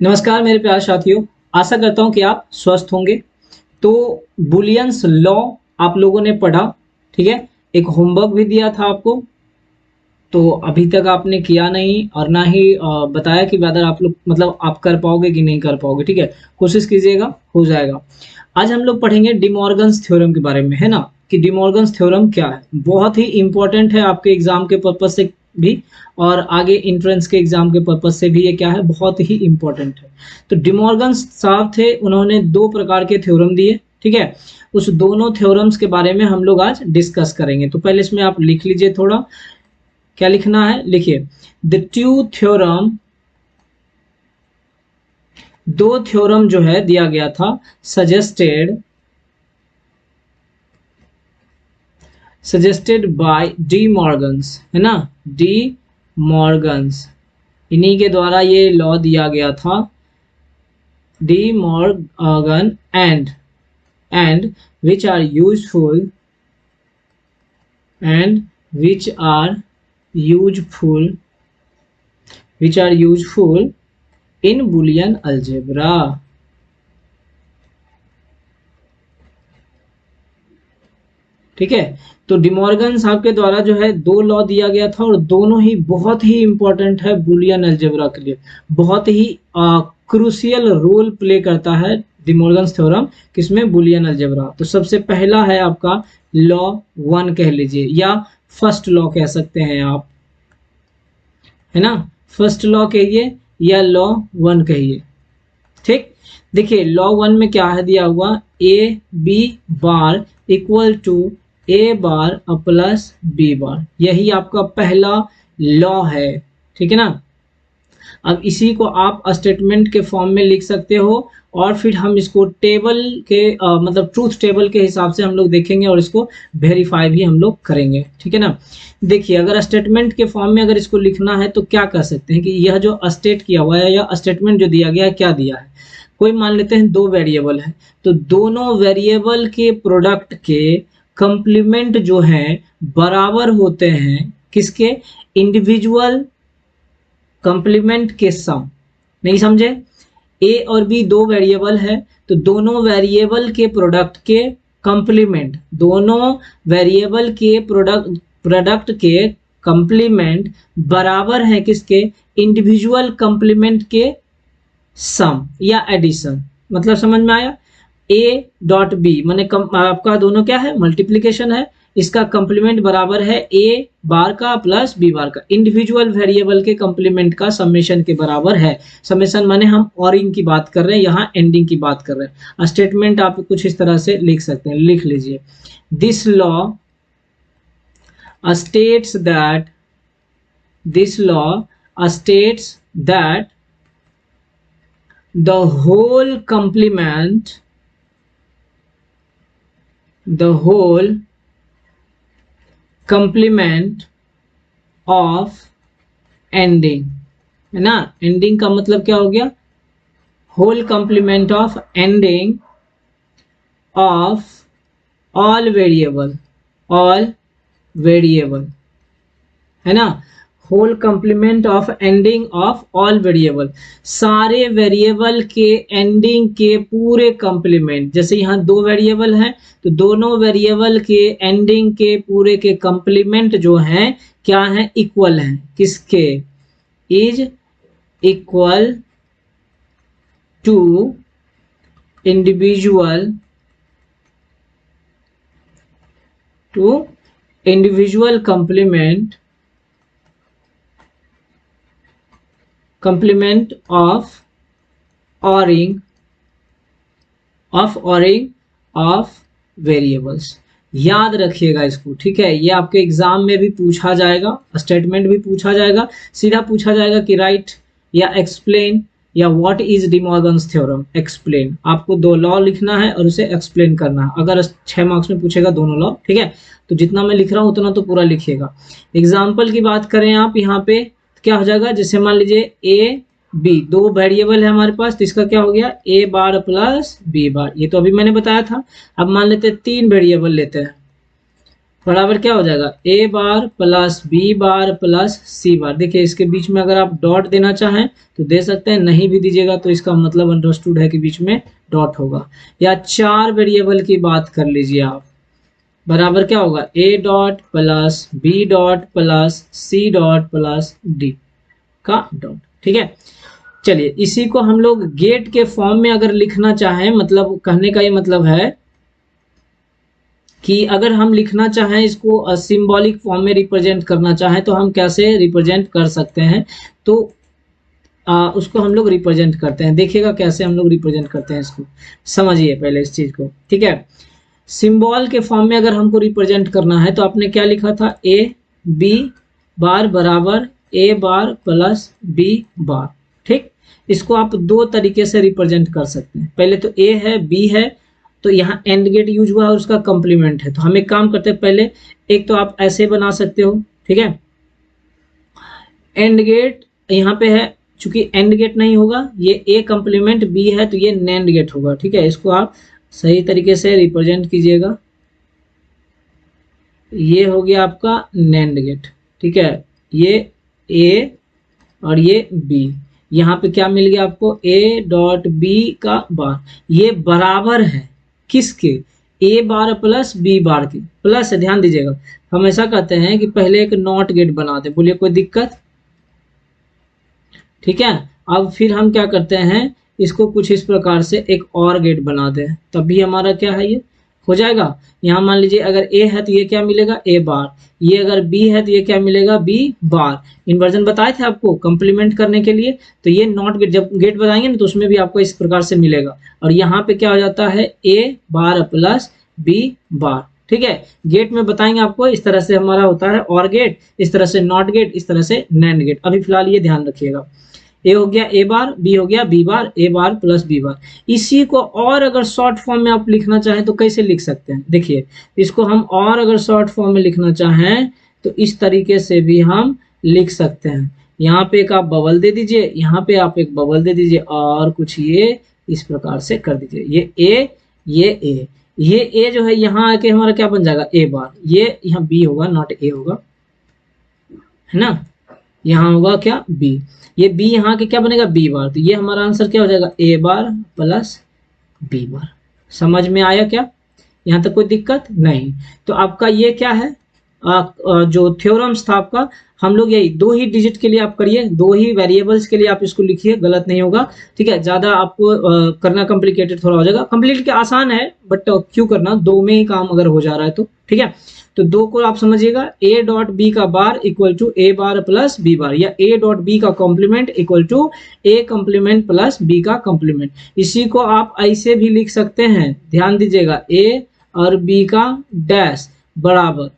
नमस्कार मेरे प्यारे साथियों। आशा करता हूँ कि आप स्वस्थ होंगे। तो बुलियंस लॉ आप लोगों ने पढ़ा, ठीक है। एक होमवर्क भी दिया था आपको, तो अभी तक आपने किया नहीं और ना ही बताया कि वेदर आप लोग मतलब आप कर पाओगे कि नहीं कर पाओगे, ठीक है। कोशिश कीजिएगा, हो जाएगा। आज हम लोग पढ़ेंगे डिमॉर्गन्स थ्योरम के बारे में, है ना, कि डिमॉर्गन्स थ्योरम क्या है। बहुत ही इंपॉर्टेंट है आपके एग्जाम के पर्पज से भी, और आगे इंट्रेंस के एग्जाम के पर्पज से भी ये क्या है, बहुत ही इंपॉर्टेंट है। तो डिमॉर्गन्स साहब थे, उन्होंने दो प्रकार के थ्योरम दिए, ठीक है। उस दोनों थ्योरम्स के बारे में हम लोग आज डिस्कस करेंगे। तो पहले इसमें आप लिख लीजिए थोड़ा, क्या लिखना है, लिखिए। द टू थ्योरम, दो थ्योरम जो है दिया गया था, सजेस्टेड बाय डी मॉर्गन्स, है ना, डी मॉर्गन्स, इन्हीं के द्वारा ये लॉ दिया गया था, De Morgan, and which are useful and which are useful in Boolean algebra। ठीक है। तो डिमॉर्गन साहब के द्वारा जो है दो लॉ दिया गया था, और दोनों ही बहुत ही इंपॉर्टेंट है बुलियन अलजेब्रा के लिए। बहुत ही क्रूशियल रोल प्ले करता है डिमॉर्गन्स थ्योरम किसमें, बुलियन अलजेब्रा। तो सबसे पहला है आपका लॉ वन कह लीजिए, या फर्स्ट लॉ कह सकते हैं आप, है ना। फर्स्ट लॉ कहिए या लॉ वन कहिए, ठीक। देखिए लॉ वन में क्या है दिया हुआ, A B bar equal to A bar plus B bar, यही आपका पहला लॉ है, ठीक है ना। अब इसी को आप स्टेटमेंट के फॉर्म में लिख सकते हो, और फिर हम इसको टेबल के मतलब ट्रूथ टेबल के हिसाब से हम लोग देखेंगे, और इसको वेरीफाई भी हम लोग करेंगे, ठीक है ना। देखिए अगर स्टेटमेंट के फॉर्म में अगर इसको लिखना है तो क्या कर सकते हैं कि यह जो स्टेट किया हुआ है या स्टेटमेंट जो दिया गया है, क्या दिया है, कोई मान लेते हैं दो वेरिएबल है, तो दोनों वेरिएबल के प्रोडक्ट के कंप्लीमेंट जो हैं बराबर होते हैं किसके, इंडिविजुअल कंप्लीमेंट के सम। नहीं समझे, ए और बी दो वेरिएबल है, तो दोनों वेरिएबल के प्रोडक्ट के कंप्लीमेंट, दोनों वेरिएबल के प्रोडक्ट के कंप्लीमेंट बराबर है किसके, इंडिविजुअल कंप्लीमेंट के सम या एडिशन। मतलब समझ में आया, ए डॉट बी माने आपका दोनों क्या है, मल्टीप्लीकेशन है, इसका कंप्लीमेंट बराबर है ए बार का प्लस बी बार का, इंडिविजुअल वेरिएबल के कंप्लीमेंट का समेशन के बराबर है। समेशन माने हम ऑरिंग की बात कर रहे हैं, यहाँ एंडिंग की बात कर रहे हैं। स्टेटमेंट आप कुछ इस तरह से लिख सकते हैं, लिख लीजिए, this law states that the whole complement of ending, है ना। एंडिंग का मतलब क्या हो गया, whole complement of ANDing of all variable, है ना। Whole complement of ANDing of all variable, सारे वेरिएबल के एंडिंग के पूरे कंप्लीमेंट। जैसे यहाँ दो वेरिएबल हैं, तो दोनों वेरिएबल के एंडिंग के पूरे के कंप्लीमेंट जो हैं क्या हैं, इक्वल हैं किसके, is equal to individual complement of ORing of variables. याद रखिएगा इसको, ठीक है। ये आपके एग्जाम में भी पूछा जाएगा, स्टेटमेंट भी पूछा जाएगा, सीधा पूछा जाएगा कि राइट या एक्सप्लेन या what is De Morgan's theorem. Explain, आपको दो लॉ लिखना है और उसे एक्सप्लेन करना है। अगर 6 मार्क्स में पूछेगा दोनों लॉ, ठीक है। तो जितना मैं लिख रहा हूँ उतना तो पूरा लिखिएगा। एग्जाम्पल की बात करें आप यहाँ पे, क्या हो जाएगा, जैसे मान लीजिए ए बी, दो वेरिएबल है हमारे पास, तो इसका क्या हो गया, ए बार प्लस बी बार, ये तो अभी मैंने बताया था। अब मान लेते हैं तीन वेरिएबल लेते हैं, बराबर क्या हो जाएगा, ए बार प्लस बी बार प्लस सी बार। देखिए इसके बीच में अगर आप डॉट देना चाहें तो दे सकते हैं, नहीं भी दीजिएगा तो इसका मतलब अंडरस्टूड है कि बीच में डॉट होगा। या 4 वेरिएबल की बात कर लीजिए आप, बराबर क्या होगा, A dot plus B dot plus C dot plus D का डॉट। ठीक है, चलिए इसी को हम लोग गेट के फॉर्म में अगर लिखना चाहें, मतलब कहने का ये मतलब है कि अगर हम लिखना चाहें इसको सिंबॉलिक फॉर्म में रिप्रेजेंट करना चाहें तो हम कैसे रिप्रेजेंट कर सकते हैं। तो उसको हम लोग रिप्रेजेंट करते हैं, देखिएगा कैसे हम लोग रिप्रेजेंट करते हैं इसको, समझिए पहले इस चीज को। ठीक है, सिंबल के फॉर्म में अगर हमको रिप्रेजेंट करना है तो आपने क्या लिखा था, ए बी बार बराबर ए बार प्लस बी बार। ठीक, इसको आप दो तरीके से रिप्रेजेंट कर सकते हैं। पहले तो ए है बी है, तो यहाँ एंड गेट यूज हुआ और उसका कॉम्प्लीमेंट है। तो हम एक काम करते हैं, पहले एक तो आप ऐसे बना सकते हो। ठीक है, एंड गेट यहाँ पे है, चूंकि एंड गेट नहीं होगा, ये ए कॉम्प्लीमेंट बी है तो ये नैंड गेट होगा। ठीक है, इसको आप सही तरीके से रिप्रेजेंट कीजिएगा। ये हो गया आपका नैंड गेट। ठीक है, ये ए और ये बी, यहाँ पे क्या मिल गया आपको, ए डॉट बी का बार, ये बराबर है किसके, ए बार प्लस बी बार के। प्लस है, ध्यान दीजिएगा, हम ऐसा कहते हैं कि पहले एक नॉट गेट बनाते, बोलिए कोई दिक्कत। ठीक है, अब फिर हम क्या करते हैं, इसको कुछ इस प्रकार से एक और गेट बनाते हैं, तभी हमारा क्या है, ये हो जाएगा। यहाँ मान लीजिए अगर ए है तो ये क्या मिलेगा, ए बार, ये अगर बी है तो ये क्या मिलेगा, बी बार। इन्वर्जन बताए थे आपको कंप्लीमेंट करने के लिए, तो ये नॉट गेट, जब गेट बताएंगे ना तो उसमें भी आपको इस प्रकार से मिलेगा। और यहाँ पे क्या हो जाता है, ए बार प्लस बी बार। ठीक है, गेट में बताएंगे आपको, इस तरह से हमारा होता है और गेट, इस तरह से नॉट गेट, इस तरह से नैंड गेट। अभी फिलहाल ये ध्यान रखिएगा, ए हो गया ए बार, बी हो गया बी बार, ए बार प्लस बी बार। इसी को और अगर शॉर्ट फॉर्म में आप लिखना चाहें तो कैसे लिख सकते हैं, देखिए इसको हम और अगर शॉर्ट फॉर्म में लिखना चाहें तो इस तरीके से भी हम लिख सकते हैं। यहाँ पे एक आप बबल दे दीजिए, यहाँ पे आप एक बबल दे दीजिए, और कुछ ये इस प्रकार से कर दीजिए, ये ए ये ए, ये ए जो है यहाँ आके हमारा क्या बन जाएगा, ए बार, ये यहाँ बी होगा नॉट ए होगा, है ना, यहाँ होगा क्या बी, ये बी यहाँ के क्या बनेगा, बी बार। तो ये हमारा आंसर क्या हो जाएगा, ए बार प्लस बी बार। समझ में आया क्या, यहाँ तक कोई दिक्कत नहीं। तो आपका ये क्या है, जो थ्योरम्स था आपका, हम लोग यही 2 ही डिजिट के लिए आप करिए, 2 ही वेरिएबल्स के लिए आप इसको लिखिए, गलत नहीं होगा। ठीक है, ज्यादा आपको करना कॉम्प्लिकेटेड थोड़ा हो जाएगा, कम्प्लीट के आसान है बट क्यों करना, 2 में ही काम अगर हो जा रहा है तो। ठीक है, तो 2 को आप समझिएगा, ए डॉट बी का bar equal to A bar plus B bar, या ए डॉट बी का complement equal to A complement plus B का कॉम्प्लीमेंट। इसी को आप ऐसे भी लिख सकते हैं, ध्यान दीजिएगा, ए और बी का डैश बराबर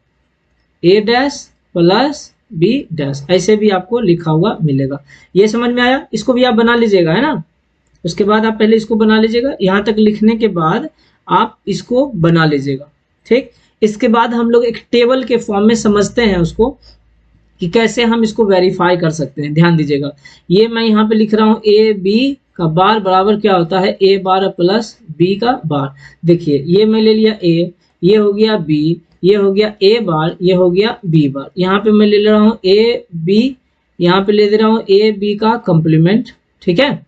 ए डैश प्लस बी डैश, ऐसे भी आपको लिखा हुआ मिलेगा। ये समझ में आया, इसको भी आप बना लीजिएगा, है ना। उसके बाद आप पहले इसको बना लीजिएगा, यहाँ तक लिखने के बाद आप इसको बना लीजिएगा। ठीक, इसके बाद हम लोग एक टेबल के फॉर्म में समझते हैं उसको कि कैसे हम इसको वेरीफाई कर सकते हैं। ध्यान दीजिएगा, ये मैं यहाँ पे लिख रहा हूँ, ए बी का बार बराबर क्या होता है, ए बार प्लस बी का बार। देखिए ये मैं ले लिया ए, ये हो गया बी, ये हो गया ए बार, ये हो गया बी बार। यहाँ पे मैं ले रहा हूँ ए बी, यहाँ पे ले दे रहा हूँ ए बी का कॉम्प्लीमेंट। ठीक है,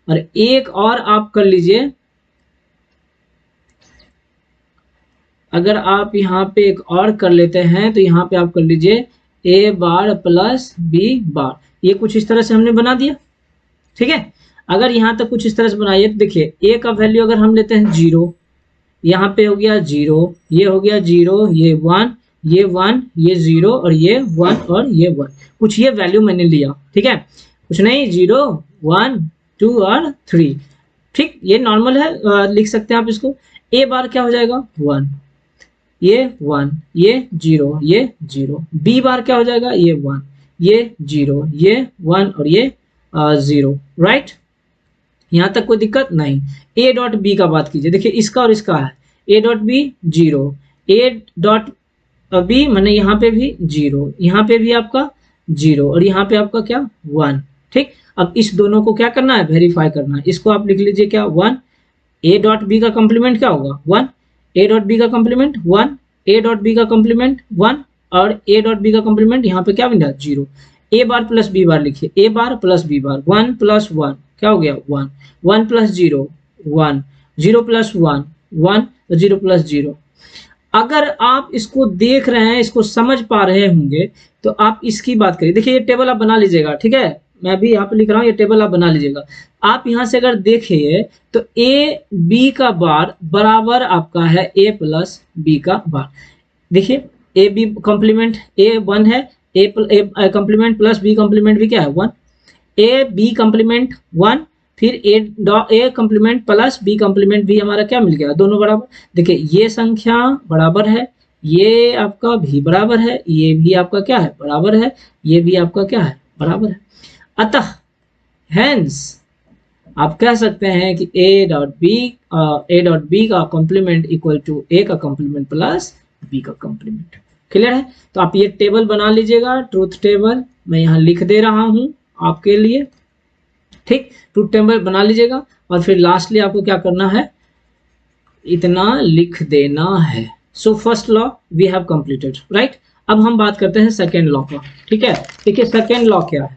और एक और आप कर लीजिए, अगर आप यहाँ पे एक और कर लेते हैं तो यहाँ पे आप कर लीजिए ए बार प्लस बी बार। ये कुछ इस तरह से हमने बना दिया। ठीक है, अगर यहाँ तक कुछ इस तरह से बनाइए तो देखिए ए का वैल्यू अगर हम लेते हैं 0, यहाँ पे हो गया 0, ये हो गया 0, ये 1, ये 1, ये 0 और ये 1 और ये 1, कुछ ये वैल्यू मैंने लिया। ठीक है, कुछ नहीं, 0 1 2 और 3। ठीक, ये नॉर्मल है, लिख सकते हैं आप इसको। ए बार क्या हो जाएगा 1, ये 1, ये 0, ये 0। बी बार क्या हो जाएगा, ये 1, ये 0, ये 1 और ये 0। राइट, यहाँ तक कोई दिक्कत नहीं। ए डॉट बी का बात कीजिए, देखिए इसका और इसका है, A dot B 0, A dot B मैंने यहाँ पे भी 0, यहाँ पे भी आपका 0 और यहाँ पे आपका क्या 1। ठीक, अब इस दोनों को क्या करना है, वेरीफाई करना है। इसको आप लिख लीजिए क्या 1, ए डॉट बी का कॉम्प्लीमेंट क्या होगा 1, ए डॉट बी का कॉम्प्लीमेंट 1, ए डॉट बी का कॉम्प्लीमेंट 1 और ए डॉट बी का कॉम्प्लीमेंट यहाँ पे क्या बन गया 0। ए बार प्लस बी बार लिखिए, ए बार प्लस बी बार, 1 प्लस 1 क्या हो गया 1, 1 प्लस 0 1, 0 प्लस 1 1, 0 प्लस 0। अगर आप इसको देख रहे हैं, इसको समझ पा रहे होंगे तो आप इसकी बात करिए। देखिए ये टेबल आप बना लीजिएगा, ठीक है, मैं भी यहाँ पे लिख रहा हूँ, ये टेबल आप बना लीजिएगा। आप यहाँ से अगर देखिए तो ए बी का बार बराबर आपका है ए प्लस बी का बार। देखिए ए बी कॉम्प्लीमेंट ए 1 है, A complement plus B complement भी क्या है 1, ए बी कॉम्प्लीमेंट 1, फिर A complement plus B complement भी हमारा क्या मिल गया, दोनों बराबर। देखिए ये संख्या बराबर है, ये आपका भी बराबर है, ये भी आपका क्या है बराबर है, ये भी आपका क्या है बराबर है। अतः हेंस आप कह सकते हैं कि ए डॉट बी का कॉम्प्लीमेंट इक्वल टू ए का कॉम्प्लीमेंट प्लस बी का कॉम्प्लीमेंट। क्लियर है? तो आप ये टेबल बना लीजिएगा, ट्रूथ टेबल मैं यहाँ लिख दे रहा हूँ आपके लिए, ठीक। ट्रूथ टेबल बना लीजिएगा और फिर लास्टली आपको क्या करना है, इतना लिख देना है। So first law we have completed, right. अब हम बात करते हैं सेकेंड लॉ का, ठीक है। देखिए सेकेंड लॉ क्या है,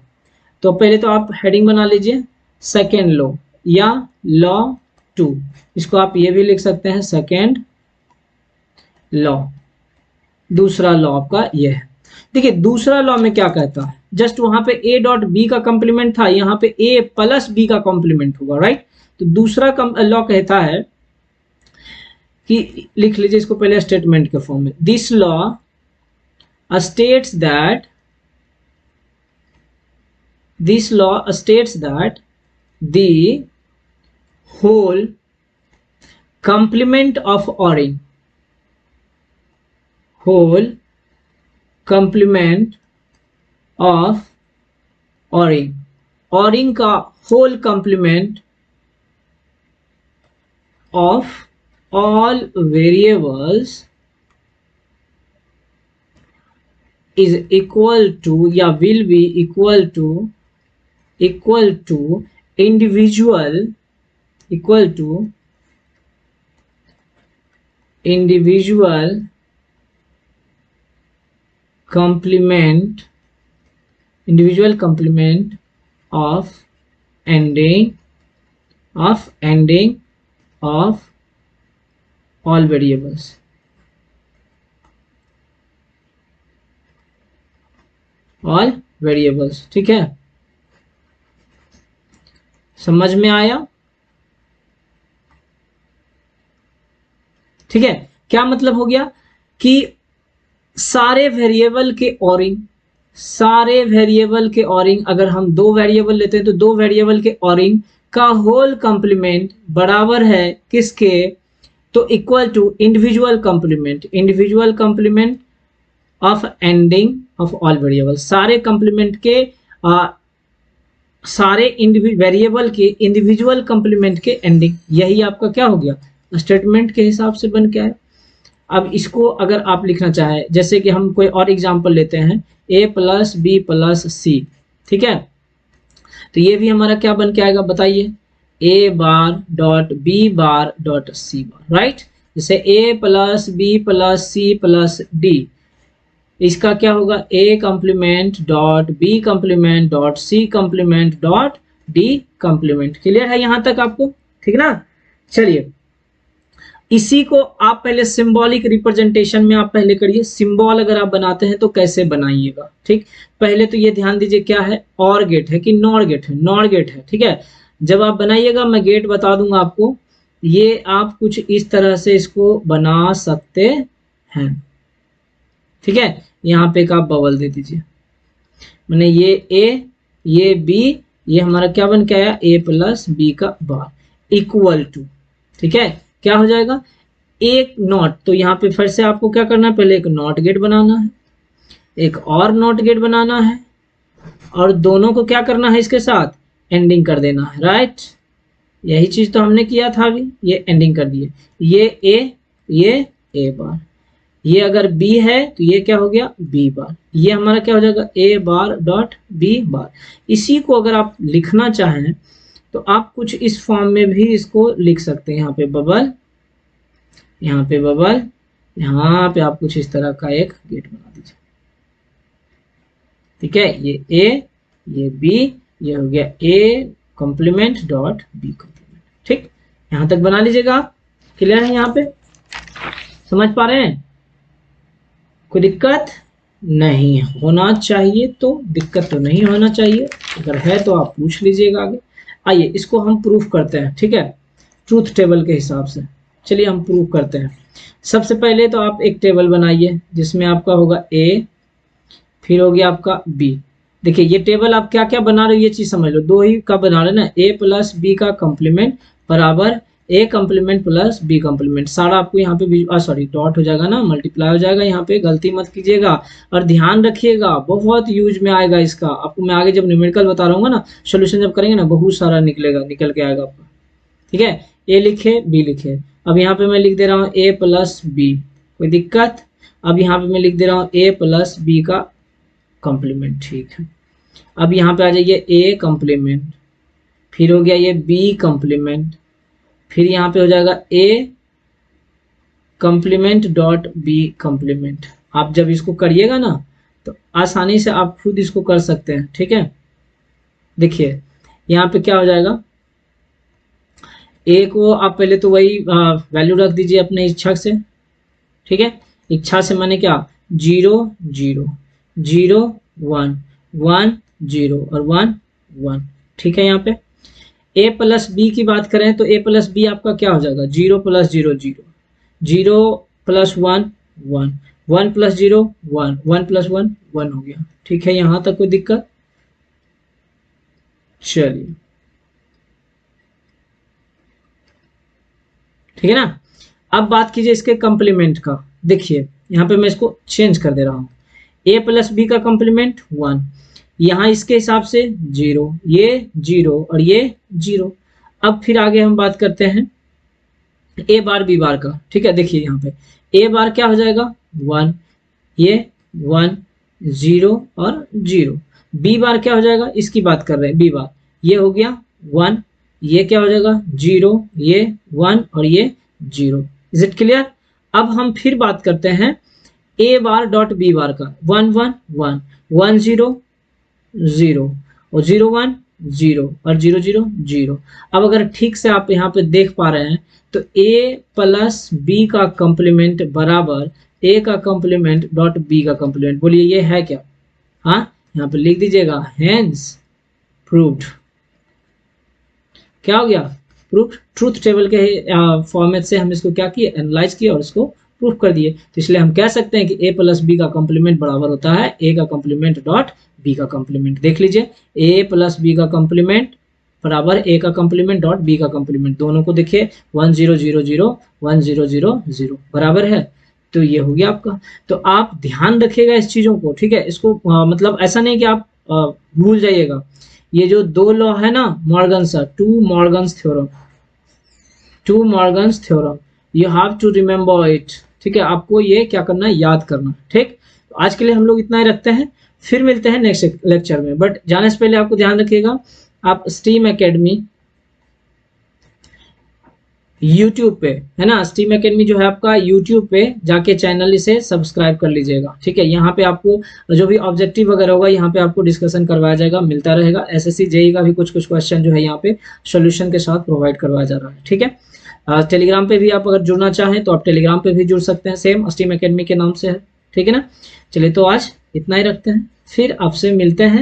तो पहले तो आप हेडिंग बना लीजिए सेकेंड लॉ या लॉ 2, इसको आप ये भी लिख सकते हैं सेकेंड लॉ। दूसरा लॉ आपका ये है। देखिए दूसरा लॉ में क्या कहता है, जस्ट वहां पे ए डॉट बी का कॉम्प्लीमेंट था, यहाँ पे ए प्लस बी का कॉम्प्लीमेंट होगा, राइट। तो दूसरा लॉ कहता है कि लिख लीजिए इसको पहले स्टेटमेंट के फॉर्म में, this law states that the whole complement of ORing का whole complement of all variables is equal to या will be equal to individual complement of ending of all variables। All variables, ठीक है, समझ में आया? ठीक है, क्या मतलब हो गया कि सारे वेरिएबल के ऑरिंग अगर हम दो वेरिएबल लेते हैं तो दो वेरिएबल के ऑरिंग का होल कंप्लीमेंट बराबर है किसके, तो equal to individual complement of ANDing of all variable. सारे कंप्लीमेंट के सारे वेरिएबल के इंडिविजुअल कंप्लीमेंट के एंडिंग, यही आपका क्या हो गया स्टेटमेंट के हिसाब से बन के आए। अब इसको अगर आप लिखना चाहें, जैसे कि हम कोई और एग्जांपल लेते हैं, a प्लस बी प्लस सी, ठीक है, तो ये भी हमारा क्या बन के आएगा बताइए, a bar dot B bar dot C bar, right. जैसे a plus B plus C plus D, इसका क्या होगा a complement dot B complement dot C complement dot D complement. Clear है यहाँ तक आपको, ठीक ना। चलिए इसी को आप पहले सिंबॉलिक रिप्रेजेंटेशन में आप पहले करिए। सिंबल अगर आप बनाते हैं तो कैसे बनाइएगा, ठीक। पहले तो ये ध्यान दीजिए क्या है, और गेट है कि नॉर गेट है, नॉर गेट है, ठीक है। जब आप बनाइएगा मैं गेट बता दूंगा आपको, ये आप कुछ इस तरह से इसको बना सकते हैं, ठीक है। यहाँ पे एक आप बबल दे दीजिए, मैंने ये ए ये बी, ये हमारा क्या बन के आया a प्लस बी का बार इक्वल टू, ठीक है, क्या हो जाएगा एक नॉट। तो यहाँ पे फिर से आपको क्या करना है, पहले एक नॉट गेट बनाना है, एक और नॉट गेट बनाना है, और दोनों को क्या करना है इसके साथ एंडिंग कर देना है, राइट। यही चीज तो हमने किया था अभी, ये एंडिंग कर दिए, ये ए बार, ये अगर b है तो ये क्या हो गया b बार, ये हमारा क्या हो जाएगा a बार डॉट b बार। इसी को अगर आप लिखना चाहें तो आप कुछ इस फॉर्म में भी इसको लिख सकते हैं, यहाँ पे बबल, यहाँ पे आप कुछ इस तरह का एक गेट बना दीजिए। ठीक है, ये ए, ये बी, ये हो गया A complement dot B complement. ठीक, यहां तक बना लीजिएगा आप। क्लियर है? यहाँ पे समझ पा रहे हैं? कोई दिक्कत नहीं होना चाहिए, तो दिक्कत तो नहीं होना चाहिए, अगर है तो आप पूछ लीजिएगा आगे। आइए इसको हम प्रूफ करते हैं। ठीक है, ट्रूथ टेबल के हिसाब से चलिए हम प्रूफ करते हैं। सबसे पहले तो आप एक टेबल बनाइए जिसमें आपका होगा ए, फिर हो गया आपका बी। देखिए ये टेबल आप क्या क्या बना रहे हो ये चीज समझ लो, दो ही का बना रहे ना, ए प्लस बी का कॉम्प्लीमेंट बराबर A complement plus B complement. सारा आपको यहाँ पे सॉरी डॉट हो जाएगा ना, मल्टीप्लाई हो जाएगा, यहाँ पे गलती मत कीजिएगा। और ध्यान रखिएगा बहुत यूज में आएगा इसका, आपको मैं आगे जब न्यूमेरिकल बता रहा हूँ ना, सोल्यूशन जब करेंगे ना, बहुत सारा निकल के आएगा आपका। ठीक है, ए लिखे बी लिखे, अब यहाँ पे मैं लिख दे रहा हूँ ए प्लस बी, कोई दिक्कत? अब यहाँ पे मैं लिख दे रहा हूँ ए प्लस बी का कॉम्प्लीमेंट। ठीक है, अब यहाँ पे आ जाइए ए कॉम्प्लीमेंट, फिर हो गया ये बी कॉम्प्लीमेंट, फिर यहाँ पे हो जाएगा A complement dot B complement. आप जब इसको करिएगा ना तो आसानी से आप खुद इसको कर सकते हैं। ठीक है, देखिए यहाँ पे क्या हो जाएगा, ए को आप पहले तो वही वैल्यू रख दीजिए अपने इच्छा से। ठीक है, इच्छा से माने क्या, 0 0 0 1 1 0 और 1 1। ठीक है, यहाँ पे a प्लस बी की बात करें तो a प्लस बी आपका क्या हो जाएगा, 0 प्लस 0 0 0 प्लस 1 1 1 प्लस 0 1 1 प्लस 1 1 हो गया। ठीक है, यहाँ तक कोई दिक्कत? चलिए ठीक है ना। अब बात कीजिए इसके कॉम्प्लीमेंट का। देखिए यहाँ पे मैं इसको चेंज कर दे रहा हूँ, a प्लस बी का कॉम्प्लीमेंट 1, यहाँ इसके हिसाब से 0, ये 0 और ये 0। अब फिर आगे हम बात करते हैं a बार b बार का। ठीक है, देखिए यहाँ पे a बार क्या हो जाएगा 1, ये 1 0 और 0। b बार क्या हो जाएगा, इसकी बात कर रहे हैं, b बार ये हो गया 1, ये क्या हो जाएगा 0, ये 1 और ये 0। Is it clear? अब हम फिर बात करते हैं a बार डॉट b बार का, 1 1 1 1 0 0 और 0 1 0 और 0 0 0। अब अगर ठीक से आप यहाँ पे देख पा रहे हैं तो a प्लस बी का कॉम्प्लीमेंट बराबर a का कॉम्प्लीमेंट डॉट b का कॉम्प्लीमेंट। बोलिए ये है क्या? हाँ, यहाँ पे लिख दीजिएगा हेंस प्रूव्ड। क्या हो गया? प्रूफ। ट्रूथ टेबल के फॉर्मेट से हम इसको क्या किए, एनालाइज किए और इसको प्रूफ कर दिए। तो इसलिए हम कह सकते हैं कि a प्लस बी का कॉम्प्लीमेंट बराबर होता है a का कॉम्प्लीमेंट डॉट b का कॉम्प्लीमेंट। देख लीजिए a प्लस बी का कॉम्प्लीमेंट बराबर a का कॉम्प्लीमेंट डॉट b का कॉम्प्लीमेंट। दोनों को देखिए 1 0 0 0 1 0 0 0 बराबर है। तो ये हो गया आपका। तो आप ध्यान रखिएगा इस चीजों को। ठीक है, इसको मतलब ऐसा नहीं कि आप भूल जाइएगा। ये जो दो लॉ है ना Morgan's, De Morgan's theorem, you have to remember it. ठीक है, आपको ये क्या करना है, याद करना। ठीक, तो आज के लिए हम लोग इतना ही रखते हैं, फिर मिलते हैं नेक्स्ट लेक्चर में। बट जाने से पहले आपको ध्यान रखिएगा, आप स्टीम एकेडमी यूट्यूब पे है ना, स्टीम एकेडमी जो है आपका यूट्यूब पे जाके चैनल इसे सब्सक्राइब कर लीजिएगा। ठीक है, यहाँ पे आपको जो भी ऑब्जेक्टिव वगैरह होगा यहाँ पे आपको डिस्कशन करवाया जाएगा, मिलता रहेगा। एसएससी जेई का भी कुछ क्वेश्चन जो है यहाँ पे सॉल्यूशन के साथ प्रोवाइड करवाया जा रहा है। ठीक है, टेलीग्राम पे भी आप अगर जुड़ना चाहें तो आप टेलीग्राम पे भी जुड़ सकते हैं, सेम स्टीम एकेडमी के नाम से है। ठीक है ना। चलिए तो आज इतना ही रखते हैं, फिर आपसे मिलते हैं